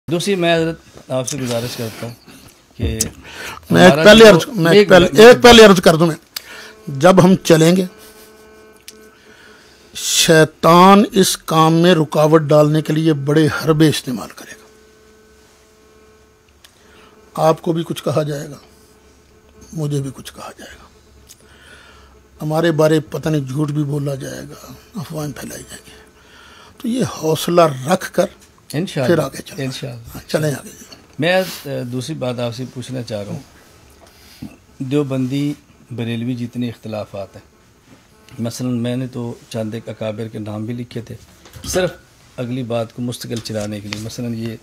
دوسری میں حضرت آپ سے گزارش کرتا ہوں کہ میں ایک پہلے عرض کر دوں میں جب ہم چلیں گے شیطان اس کام میں رکاوٹ ڈالنے کے لیے بڑے حربے استعمال کرے گا. آپ کو بھی کچھ کہا جائے گا, مجھے بھی کچھ کہا جائے گا, ہمارے بارے پتہ نہیں جھوٹ بھی بولا جائے گا, افواہیں پھیلائی جائیں گی. تو یہ حوصلہ رکھ کر پھر آگے چلیں آگے. میں دوسری بات آپ سے پوچھنا چاہ رہا ہوں, دیوبندی بریلوی جتنے اختلافات ہیں, مثلا میں نے تو چند ایک اکابر کے نام بھی لکھے تھے صرف اگلی بات کو مستقل چلانے کے لیے. مثلا یہ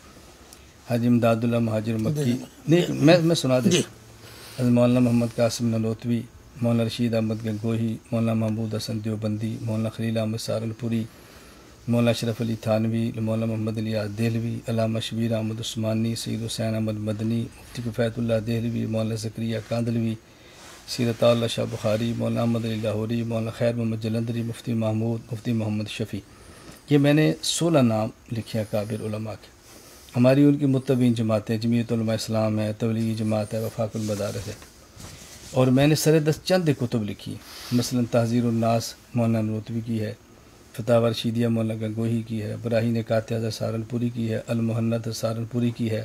حاجی امداد اللہ مہاجر مکی, نہیں میں سنا دیں, مولانا محمد قاسم ننوتوی, مولانا رشید احمد گنگوہی, مولانا محمود حسن دیوبندی, مولانا خلیل احمد سہارنپوری, مولانا اشرف علی تھانوی, مولانا محمد الیاس دہلوی, علامہ شبیر احمد عثمانی, سید حسین احمد مدنی, مفتی کفایت اللہ دہلوی, مولانا زکریا کاندلوی, سیرت اللہ شاہ بخاری, مولانا احمد علی لاہوری, مولانا خیر محمد جلندری, مفتی محمود, مفتی محمد شفیع. یہ میں نے 16 نام لکھے اکابر علماء کے. ہماری ان کی متبین جماعتیں جمعیت علماء اسلام ہے, تبلیغی جماعت ہے, وفاق المدارس ہے, اور میں نے سر دست چند کتب لکھی ہیں. مثلا تحذیر الناس مولانا ننوتوی کی ہے, فتاوی رشیدیہ مولانا گنگوہی کی ہے, براہین قاطعہ سہارنپوری کی ہے, المحنت سہارنپوری کی ہے,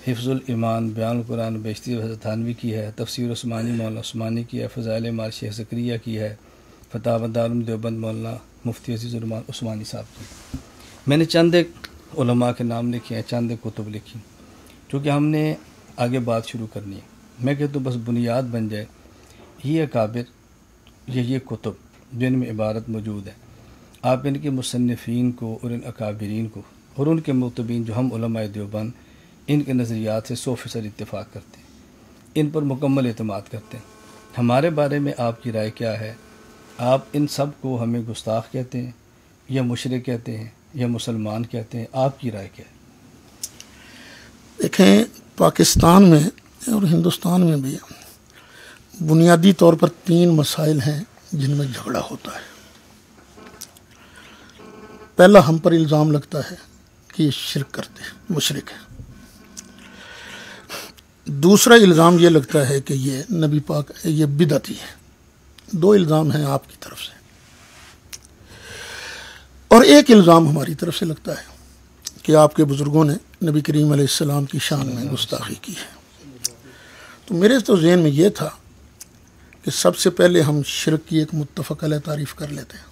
حفظ الایمان بیان القرآن بیشتی حضرت تھانوی کی ہے, تفسیر عثمانی مولانا عثمانی کی ہے, فضائل مال شیخ زکریا کی ہے, فتاوی دارالعلوم دیوبند مولانا مفتی عزیز الرحمان عثمانی صاحب کی. میں نے چند ایک علماء کے نام لکھے ہیں, چند ایک کتب لکھی, کیونکہ ہم نے آگے بات شروع کرنی ہے. میں کہتا ہوں بس بنیاد بن جائے یہ اکابر یہ کتب جن میں عبارت موجود ہے, آپ ان کے مصنفین کو اور ان اکابرین کو اور ان کے متبین جو ہم علماء دیوبند ان کے نظریات سے 100% اتفاق کرتے ہیں, ان پر مکمل اعتماد کرتے ہیں. ہمارے بارے میں آپ کی رائے کیا ہے؟ آپ ان سب کو ہمیں گستاخ کہتے ہیں یا مشرک کہتے ہیں یا مسلمان کہتے ہیں؟ آپ کی رائے کیا ہے؟ دیکھیں, پاکستان میں اور ہندوستان میں بھی بنیادی طور پر 3 مسائل ہیں جن میں جھگڑا ہوتا ہے. پہلا ہم پر الزام لگتا ہے کہ یہ شرک کرتے ہیں, مشرک ہیں. دوسرا الزام یہ لگتا ہے کہ یہ نبی پاک یہ بدعتی ہے. 2 الزام ہیں آپ کی طرف سے, اور ایک الزام ہماری طرف سے لگتا ہے کہ آپ کے بزرگوں نے نبی کریم علیہ السلام کی شان میں گستاخی کی ہے. تو میرے تو ذہن میں یہ تھا کہ سب سے پہلے ہم شرک کی ایک متفق علیہ تعریف کر لیتے ہیں,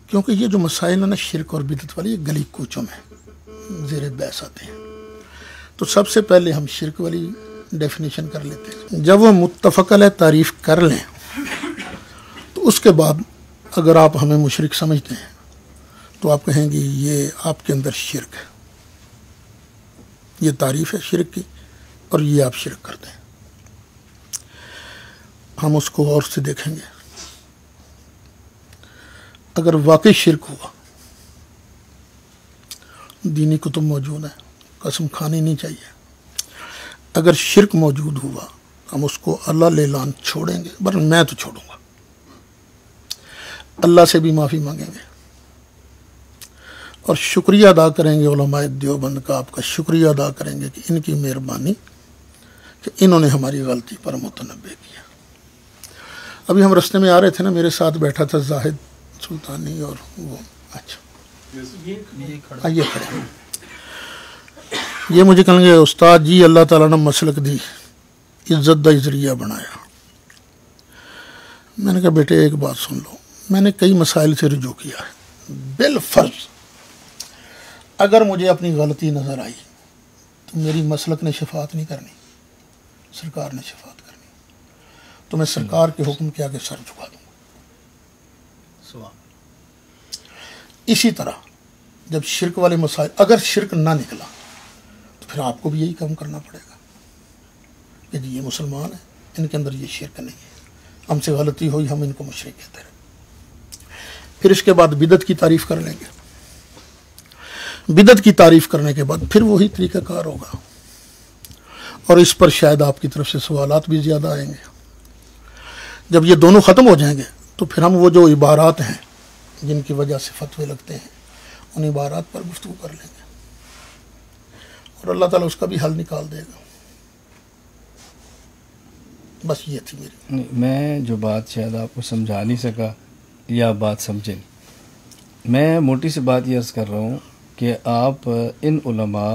کیونکہ یہ جو مسائل ہیں نا شرک اور بدعت والی, یہ گلی کوچوں میں زیر بحث آتے ہیں. تو سب سے پہلے ہم شرک والی ڈیفینیشن کر لیتے ہیں. جب وہ متفق علیہ تعریف کر لیں تو اس کے بعد اگر آپ ہمیں مشرک سمجھتے ہیں تو آپ کہیں گے یہ آپ کے اندر شرک ہے, یہ تعریف ہے شرک کی اور یہ آپ شرک کرتے ہیں. ہم اس کو غور سے دیکھیں گے. اگر واقعی شرک ہوا, دینی کتب موجود ہیں, قسم کھانی نہیں چاہیے. اگر شرک موجود ہوا ہم اس کو اللہ لیلان چھوڑیں گے, بس میں تو چھوڑوں گا, اللہ سے بھی معافی مانگیں گے اور شکریہ ادا کریں گے علماء دیوبند کا, آپ کا شکریہ ادا کریں گے کہ ان کی مہربانی کہ انہوں نے ہماری غلطی پر متنبہ کیا. ابھی ہم رستے میں آ رہے تھے نا, میرے ساتھ بیٹھا تھا زاہد سلطانی اور وہ, اچھا آئیے کھڑے, یہ مجھے کہیں گے استاد جی اللہ تعالیٰ نے مسلک دی, عزت دا ذریعہ بنایا. میں نے کہا بیٹے ایک بات سن لو, میں نے کئی مسائل سے رجوع کیا ہے, بالفرض اگر مجھے اپنی غلطی نظر آئی تو میری مسلک نے شفاعت نہیں کرنی, سرکار نے شفاعت کرنی, تو میں سرکار کے حکم کے آگے سر جھکا دوں گا. اسی طرح جب شرک والے مسائل, اگر شرک نہ نکلا تو پھر آپ کو بھی یہی کام کرنا پڑے گا کہ جی یہ مسلمان ہیں, ان کے اندر یہ شرک نہیں ہے, ہم سے غلطی ہوئی ہم ان کو مشرک کہتے ہیں. پھر اس کے بعد بدعت کی تعریف کر لیں گے. بدعت کی تعریف کرنے کے بعد پھر وہی طریقہ کار ہوگا, اور اس پر شاید آپ کی طرف سے سوالات بھی زیادہ آئیں گے. جب یہ دونوں ختم ہو جائیں گے تو پھر ہم وہ جو عبارات ہیں جن کی وجہ سے فتوے لگتے ہیں ان عبارات پر گفتگو کر لیں گے اور اللہ تعالیٰ اس کا بھی حل نکال دے گا. بس یہ تھی میری. میں جو بات شاید آپ کو سمجھا نہیں سکا یا بات سمجھے نہیں. میں موٹی سی بات یہ عرض کر رہا ہوں کہ آپ ان علماء،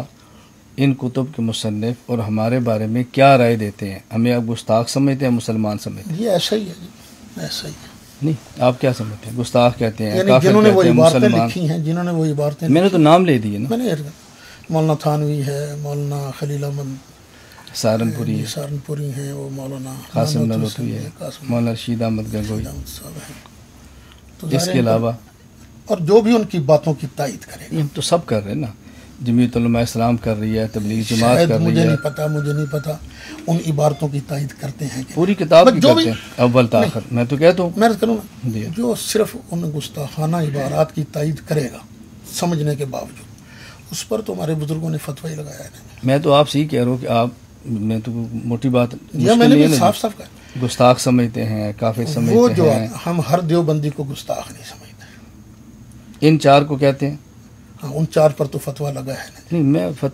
ان کتب کے مصنف اور ہمارے بارے میں کیا رائے دیتے ہیں؟ ہمیں آپ گستاخ سمجھتے ہیں، مسلمان سمجھتے ہیں؟ یہ ایسا ہی ہے جی، ایسا ہی ہے. نہیں، آپ کیا سمجھتے ہیں؟ گستاخ کہتے ہیں، یعنی کافر جنہوں نے وہ کہتے ہیں، عبارتیں مسلمان. لکھی ہیں، جنہوں نے وہ عبارتیں میں نے تو نام لے دیے نا. میں نے مولانا تھانوی ہے، مولانا خلیل احمد سہارنپوری ہے، سہارنپوری ہیں، وہ مولانا قاسم نانوتوی نانوتوی ہے، قاسم مولانا رشید احمد گنگوئی. صاحب ہیں. تو اس کے علاوہ اور جو بھی ان کی باتوں کی تائید کرے گا. ہم تو سب کر رہے ہیں نا. جمعیت علماء اسلام کر رہی ہے، تبلیغ جماعت شاید کر رہی مجھے ہے. نہیں پتا ان عبارتوں کی تائید کرتے ہیں کہ پوری کتاب کی جو کرتے بھی ہیں اول تا آخر. میں تو کہتا ہوں میں عرض کروں نا، جی. جو صرف ان گستاخانہ عبارات کی تائید کرے گا سمجھنے کے باوجود، اس پر تو ہمارے بزرگوں نے فتوی لگایا ہے. میں تو آپ سے ہی کہہ رہا ہوں کہ آپ، میں تو موٹی بات یہ میں نے بھی صاف صاف کہا، گستاخ سمجھتے ہیں، کافر وہ سمجھتے جو ہیں. ہم ہر دیوبندی کو گستاخ نہیں سمجھتے. ان چار کو کہتے ہیں. ہاں، ان چار پر تو فتویٰ لگا ہے. نہیں،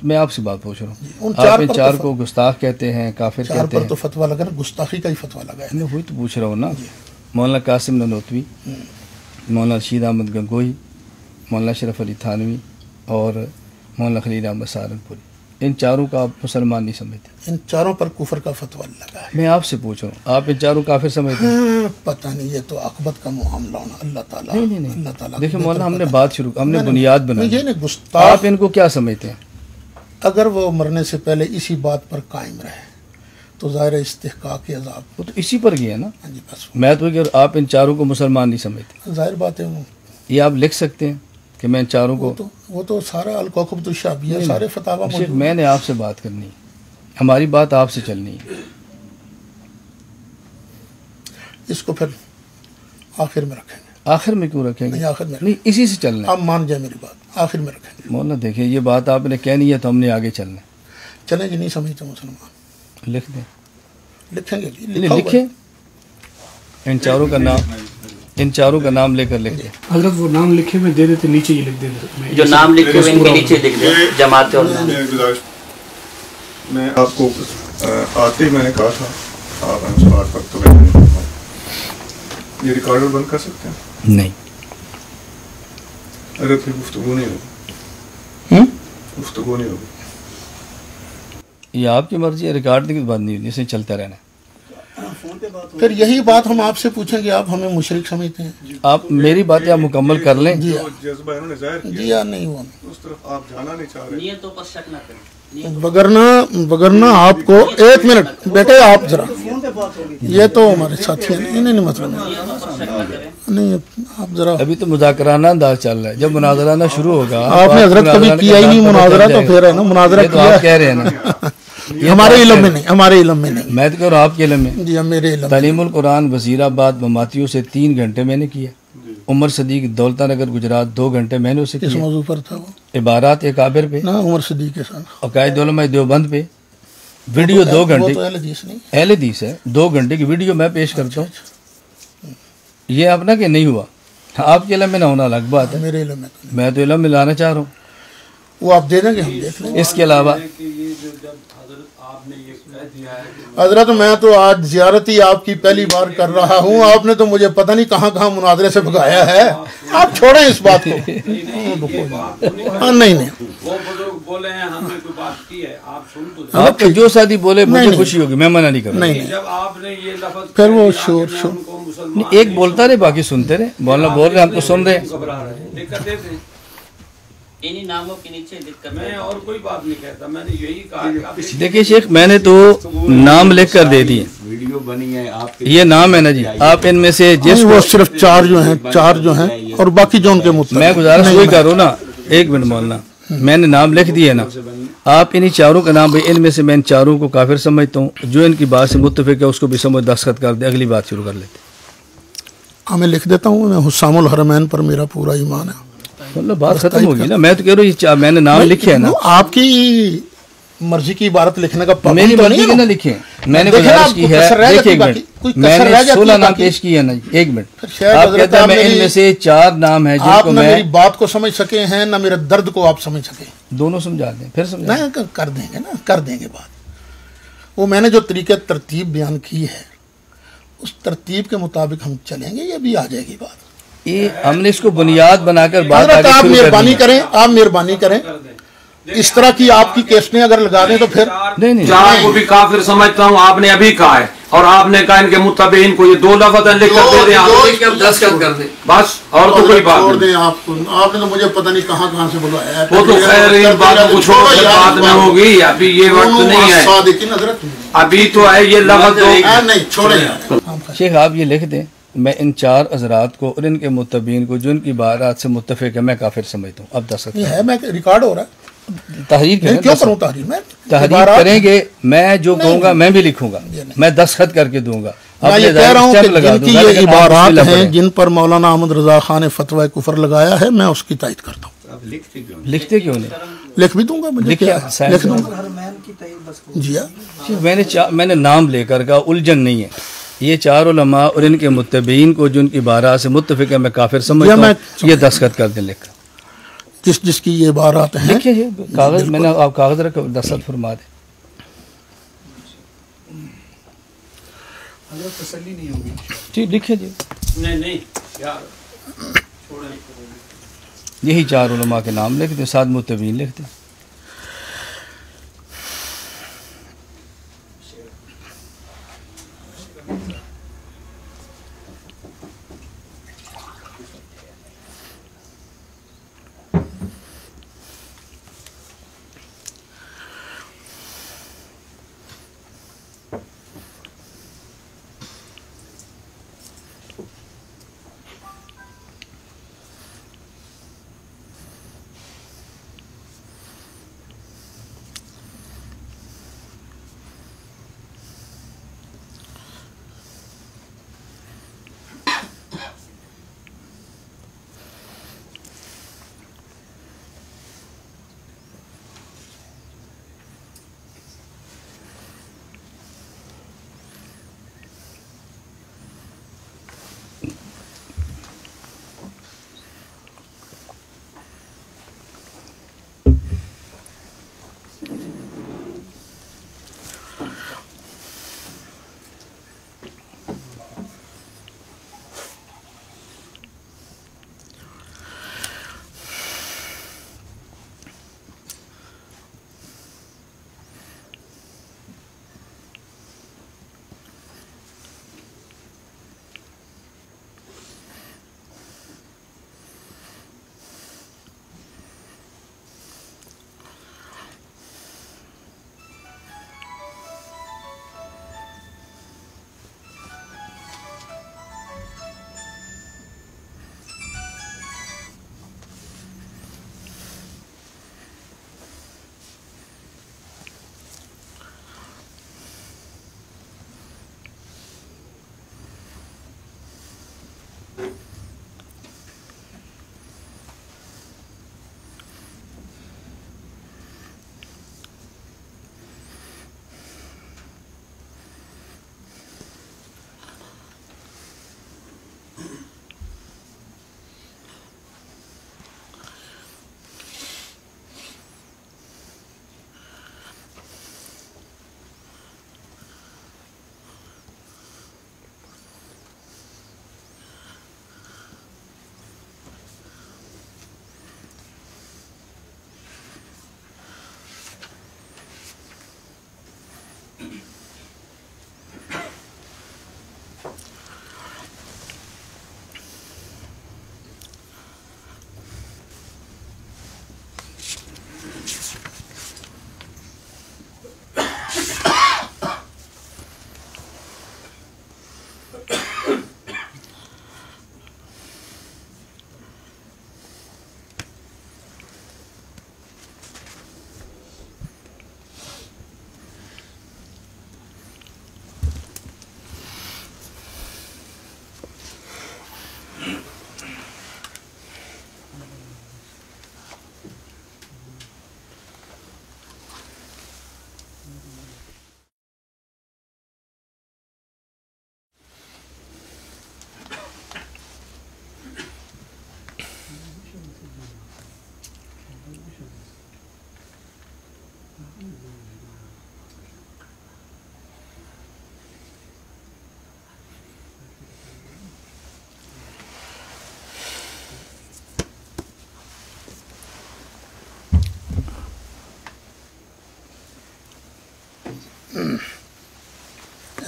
میں آپ سے بات پوچھ رہا ہوں. ان آپ ان پر چار تو کو گستاخ کہتے ہیں، کافر چار کہتے پر ہیں. تو فتویٰ لگا نا، گستاخی کا ہی فتویٰ لگا ہے. میں وہی تو پوچھ رہا ہوں نا. مولانا قاسم نانوتوی، مولانا رشید احمد گنگوئی، مولانا اشرف علی تھانوی اور مولانا خلیل احمد سہارنپوری، ان چاروں کا آپ مسلمان نہیں سمجھتے؟ ان چاروں پر کفر کا فتویٰ لگا ہے. میں آپ سے پوچھ رہا ہوں، آپ ان چاروں کافر سمجھتے ہیں؟ پتہ نہیں، یہ تو عاقبت کا معاملہ ہونا. اللہ تعالیٰ نہیں اللہ تعالیٰ دیکھیں مولانا، ہم نے بات شروع، ہم نے بنیاد بنائی. یہ نہیں گستاخ. آپ ان کو کیا سمجھتے ہیں؟ اگر وہ مرنے سے پہلے اسی بات پر قائم رہے تو ظاہر استحقاق عذاب. وہ تو اسی پر گیا نا. ہاں جی، بس میں تو کہ آپ ان چاروں کو مسلمان نہیں سمجھتے. ظاہر بات ہے. یہ آپ لکھ سکتے ہیں کہ میں ان چاروں کو. وہ تو سارا الکوکب الشعبیہ، سارے فتاوا شیخ، موجود. میں نے آپ سے بات کرنی ہے، ہماری بات آپ سے چلنی ہے. اس کو پھر آخر میں رکھیں گے. آخر میں کیوں رکھیں گے؟ نہیں، آخر میں نہیں، اسی سے چلنا ہے. آپ مان جائیں میری بات، آخر میں رکھیں گے. مولانا دیکھیں، یہ بات آپ نے کہنی ہے تو ہم نے آگے چلنا ہے. چلیں جی، نہیں سمجھتے مسلمان، لکھ دیں. لکھیں گے جی، لکھیں. ان چاروں کا نام لے کر لکھ دیں. حضرت وہ نام لکھے میں دے دیتے، نیچے یہ لکھ دیں. جو نام لکھے ہوئے ان کے نیچے لکھ دیں جماعت اور نام. میں آپ کو آتے ہی میں نے کہا تھا آپ ہم سے بات وقت تو میں نہیں کرتا. یہ ریکارڈر بند کر سکتے ہیں؟ نہیں. اگر پھر گفتگو نہیں ہوگی، گفتگو نہیں ہوگی. یہ آپ کی مرضی ہے، ریکارڈ کی بات نہیں ہوتی، اسے چلتا رہنا. پھر یہی بات ہم آپ سے پوچھیں گے، آپ ہمیں مشرک سمجھتے ہیں؟ آپ میری باتیں آپ مکمل کر لیں. جی جذبہ انہوں نے ظاہر جی کیا، یا نہیں ہوا. اس طرف آپ جانا نہیں چاہ رہے. نیتوں پر شک نہ کریں. وگرنہ آپ کو ایک منٹ بیٹے، آپ ذرا، یہ تو ہمارے ساتھی ہیں، انہیں نہیں مطلب نہیں. آپ ذرا، ابھی تو مذاکرانہ انداز چل رہا ہے، جب مناظرانہ شروع ہوگا. آپ نے حضرت کبھی کیا ہی نہیں مناظرہ، تو پھر ہے نا مناظرہ تو آپ کہہ رہے ہیں نا. ہمارے علم میں نہیں، ہمارے علم میں نہیں. میں تو کہہ رہا ہوں آپ کے علم میں. جی، میرے علم. تعلیم القرآن وزیر آباد مماتیوں سے 3 گھنٹے میں نے کیا. عمر صدیق دولتا نگر گجرات 2 گھنٹے میں نے اسے کس کیا. موضوع پر تھا وہ؟ عبارات اکابر پہ، نا عمر صدیق کے ساتھ عقائد علماء دیوبند پہ ویڈیو 2 گھنٹے. وہ تو اہل حدیث نہیں. اہل حدیث ہے، 2 گھنٹے کی ویڈیو میں پیش کرتا ہوں. یہ اپنا کہ نہیں ہوا، آپ کے علم میں نہ ہونا الگ بات ہے. میرے علم میں تو نہیں. میں تو علم میں لانا چاہ رہا ہوں. وہ آپ دے دیں گے، ہم دیکھ لیں گے. اس کے علاوہ حضرت میں تو آج زیارت ہی آپ کی پہلی بار کر رہا ہوں، آپ نے تو مجھے پتہ نہیں کہاں کہاں مناظرے سے بھگایا ہے. آپ چھوڑیں اس بات کو. نہیں آپ جو شادی بولے مجھے خوشی ہوگی، میں منع نہیں کروں. نہیں، پھر وہ شور ایک بولتا رہے، باقی سنتے رہے. مولانا بول رہے ہیں، ہم تو سن رہے ہیں. انہی ناموں کے نیچے لکھ کر میں اور کوئی بات نہیں کہتا. میں نے یہی کہا. دیکھیے شیخ، میں نے تو نام لکھ کر دے دیے. ویڈیو بنی ہے آپ یہ نام ہے نا جی. آپ ان میں سے جس وہ صرف چار جو ہیں اور باقی جو ان کے مطلب. میں گزارش وہی کروں نا. ایک منٹ مولانا، میں نے نام لکھ دیے نا. آپ انہی چاروں کا نام، ان میں سے میں ان چاروں کو کافر سمجھتا ہوں. جو ان کی بات سے متفق ہے اس کو بھی سمجھ دستخط کر دے، اگلی بات شروع کر لیتے. میں لکھ دیتا ہوں. میں حسام الحرمین پر میرا پورا ایمان ہے. مطلب بات ختم ہوگی نا. میں تو کہہ رہا ہوں میں نے نام لکھے ہے نا. آپ کی مرضی کی عبارت لکھنے کا میری پابند تو مرضی نہیں کی نہ ہے نا؟ لکھیں، میں نے دیکھیں نا، گزارش آپ کی کو ہے، کسر رہ دیکھیں جاتی ایک باقی، منٹ، کوئی میں کسر نے رہ جاتی 16 نام باقی۔ پیش کیے ہیں نا جی، ایک منٹ، پھر شاید آپ حضرت کہتے ہیں آپ میں ان میری- میں سے 4 نام ہیں جن آپ کو نہ میں میری بات کو سمجھ سکے ہیں نہ میرے درد کو آپ سمجھ سکے، دونوں سمجھا دیں، پھر سمجھا دیں۔ نہ کر دیں گے نا، کر دیں گے بات۔ وہ میں نے جو طریقہ ترتیب بیان کی ہے اس ترتیب کے مطابق ہم چلیں گے، یہ بھی آ جائے گی بات۔ یہ ہم نے اس کو بنیاد بنا کر بات حضرت آگے آپ شروع کر مہربانی دی ہے۔ کریں، آپ مہربانی کریں، اس طرح کی آپ کی کیسٹیں اگر لگا دیں تو پھر نہیں نہیں، چار کو بھی کافر سمجھتا ہوں، آپ نے ابھی کہا ہے، اور آپ نے کہا ان کے متبعین کو یہ 2 لفظ لکھ کر دے دیں آپ، دستخط کر دیں۔ بس اور تو کوئی بات چھوڑ نہیں۔ دیں آپ کو، آپ نے تو مجھے پتہ نہیں کہاں سے بلایا ہے۔ وہ تو خیر ان باتوں کو چھوڑ کر بعد میں ہوگی، ابھی یہ وقت نہیں ہے، صادقین حضرت ابھی تو ہے یہ لفظ دو۔ نہیں چھوڑیں یار۔ شیخ آپ یہ لکھ دیں، میں ان 4 حضرات کو اور ان کے متبعین کو جو ان کی بارات سے متفق ہے میں کافر سمجھتا ہوں۔ اب دستخط یہ ہے، میں ریکارڈ ہو رہا ہے، تحریر نہیں کریں، کیوں دستخط- کروں تحریر میں؟ تحریر عبارات- کریں گے، میں جو کہوں گا نہیں، میں بھی لکھوں گا، یہ نہیں۔ میں دستخط کر کے دوں گا، میں اپنے یہ کہہ رہا ہوں اسٹیمپ کہ لگا جن کی دوں گا، یہ لیکن آپ عبارات بسم اللہ ہیں پڑھیں۔ جن پر مولانا احمد رضا خان نے فتوی کفر لگایا ہے، میں اس کی تائید کرتا ہوں، لکھتے کیوں نہیں؟ لکھ بھی دوں گا، مجھے لکھیں، کیا سائن لکھ دوں کریں۔ گا جی ہاں۔ شیخ میں نے نام لے کر کہا، الجھن نہیں ہے، یہ 4 علماء اور ان کے متبعین کو جو ان کی بارات سے متفق ہے میں کافر سمجھتا میں ہوں، یہ دستخط کر دیں، لکھ جس کی یہ عبارات ہیں لکھیں جی، کاغذ میں نے آپ کاغذ رکھا، دستخط فرما دیں۔ تسلی نہیں ہوگی۔ جی لکھیں جی، نہیں یار چھوڑیں۔ یہی 4 علماء کے نام لکھ دیں، ساتھ متبعین لکھ دیں۔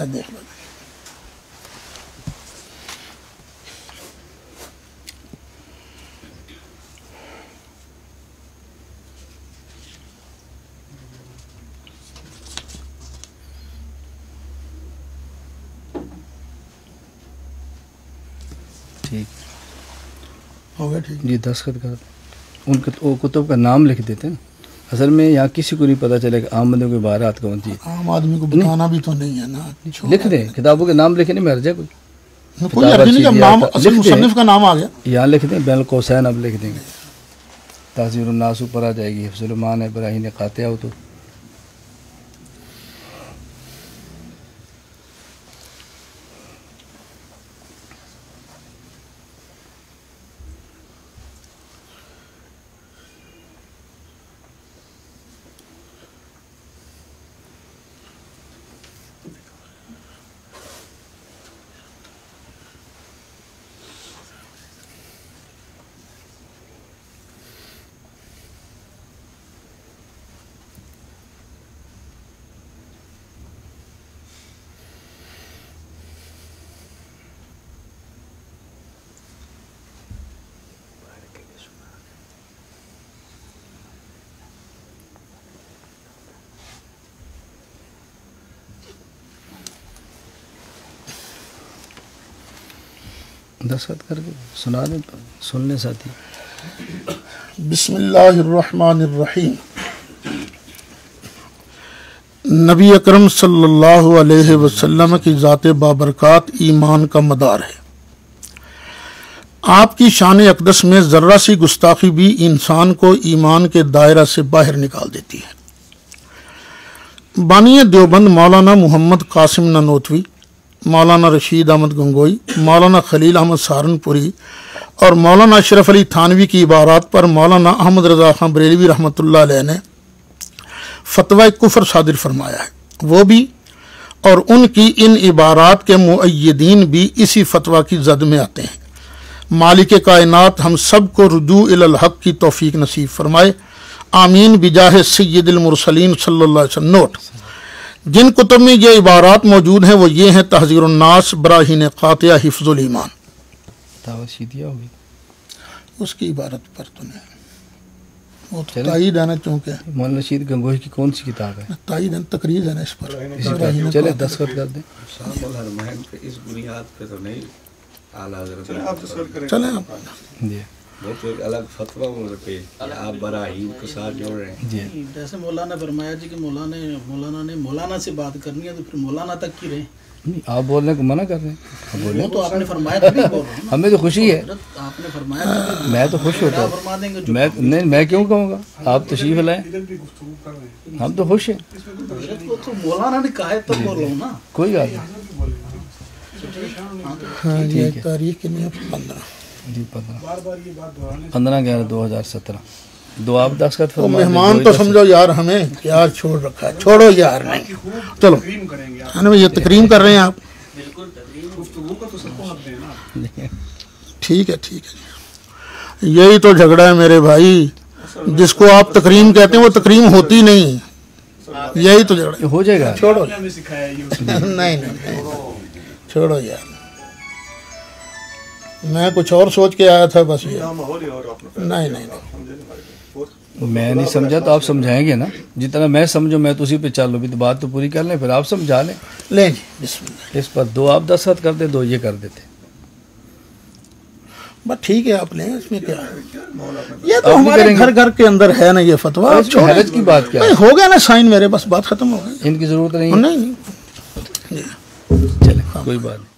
دیکھ لو ٹھیک ہو گیا ٹھیک جی دستخط کر ان کتب کا نام لکھ دیتے ہیں نا اصل میں یہاں کسی کو نہیں پتہ چلے کہ عام بندے کو عبارات کون سی عام آدمی کو بتانا بھی تو نہیں ہے نا لکھ دیں کتابوں کے نام لکھے نہیں میں ارجا کوئی عرض نہیں کہ نام اصل مصنف کا نام آ گیا یہاں لکھ دیں بین القوسین اب لکھ دیں گے تحذیر الناس اوپر آ جائے گی حفظ المان ابراہیم قاطعہ ہو تو دستخط کر کے سنا دیں سن لیں ساتھی بسم اللہ الرحمن الرحیم نبی اکرم صلی اللہ علیہ وسلم کی ذات بابرکات ایمان کا مدار ہے آپ کی شان اقدس میں ذرہ سی گستاخی بھی انسان کو ایمان کے دائرہ سے باہر نکال دیتی ہے بانی دیوبند مولانا محمد قاسم نانوتوی مولانا رشید احمد گنگوئی مولانا خلیل احمد سہارنپوری اور مولانا اشرف علی تھانوی کی عبارات پر مولانا احمد رضا خان بریلوی رحمۃ اللہ علیہ نے فتوی کفر صادر فرمایا ہے وہ بھی اور ان کی ان عبارات کے مؤیدین بھی اسی فتوی کی زد میں آتے ہیں مالک کائنات ہم سب کو رجوع الی الحق کی توفیق نصیب فرمائے آمین بجاہ سید المرسلین صلی اللہ علیہ وسلم نوٹ جن کتب میں یہ عبارات موجود ہیں وہ یہ ہیں تحذیر الناس براہین قاطعہ حفظ الایمان دعوت شیدیہ ہوگی اس کی عبارت پر تو نہیں وہ تو تائید ہے نا چونکہ مولانا رشید گنگوئی کی کون سی کتاب ہے تائید ہے تقریر ہے نا اس پر چلے دستخط کر دیں اس بنیاد پہ تو نہیں اعلیٰ حضرت چلیں آپ جی وہ تو ایک الگ فتویٰ پہ آپ براہیم کے ساتھ جوڑ رہے ہیں جی جیسے مولانا فرمایا جی کہ مولانا نے مولانا سے بات کرنی ہے تو پھر مولانا تک کی رہے نہیں آپ بولنے کو منع کر رہے ہیں وہ تو آپ نے فرمایا تبھی بول رہا ہوں نا۔ ہمیں تو خوشی ہے آپ نے فرمایا تبھی میں تو خوش ہوتا فرما دیں گے ہوں نہیں میں کیوں کہوں گا آپ تشریف لائیں ہم تو خوش ہیں وہ تو مولانا نے کہا ہے تو بول رہا ہوں نا۔ کوئی بات نہیں ہاں یہ تاریخ کتنی ہے 15 جی 15/11/2017 دو آپ دستخط وہ فرما مہمان تو سمجھو یار ہمیں یار چھوڑ رکھا ہے چھوڑو یار نہیں چلو ہے نا یہ تکریم کر رہے ہیں آپ ٹھیک ہے یہی تو جھگڑا ہے میرے بھائی جس کو آپ تکریم کہتے ہیں وہ تکریم ہوتی نہیں یہی تو جھگڑا ہو جائے گا چھوڑو نہیں چھوڑو یار میں کچھ اور سوچ کے آیا تھا بس یہ نہیں میں نہیں سمجھا تو آپ سمجھائیں گے نا جتنا میں سمجھو میں تو اسی پہ چالو بھی تو بات تو پوری کر لیں پھر آپ سمجھا لیں لیں جی بسم اللہ اس پر دو آپ دستخط کر دیں دو یہ کر دیتے بس ٹھیک ہے آپ لیں اس میں کیا یہ تو ہمارے گھر کے اندر ہے نا یہ فتویٰ حرج کی بات کیا ہو گیا نا سائن میرے بس بات ختم ہو گئی ان کی ضرورت نہیں نہیں چلے کوئی بات نہیں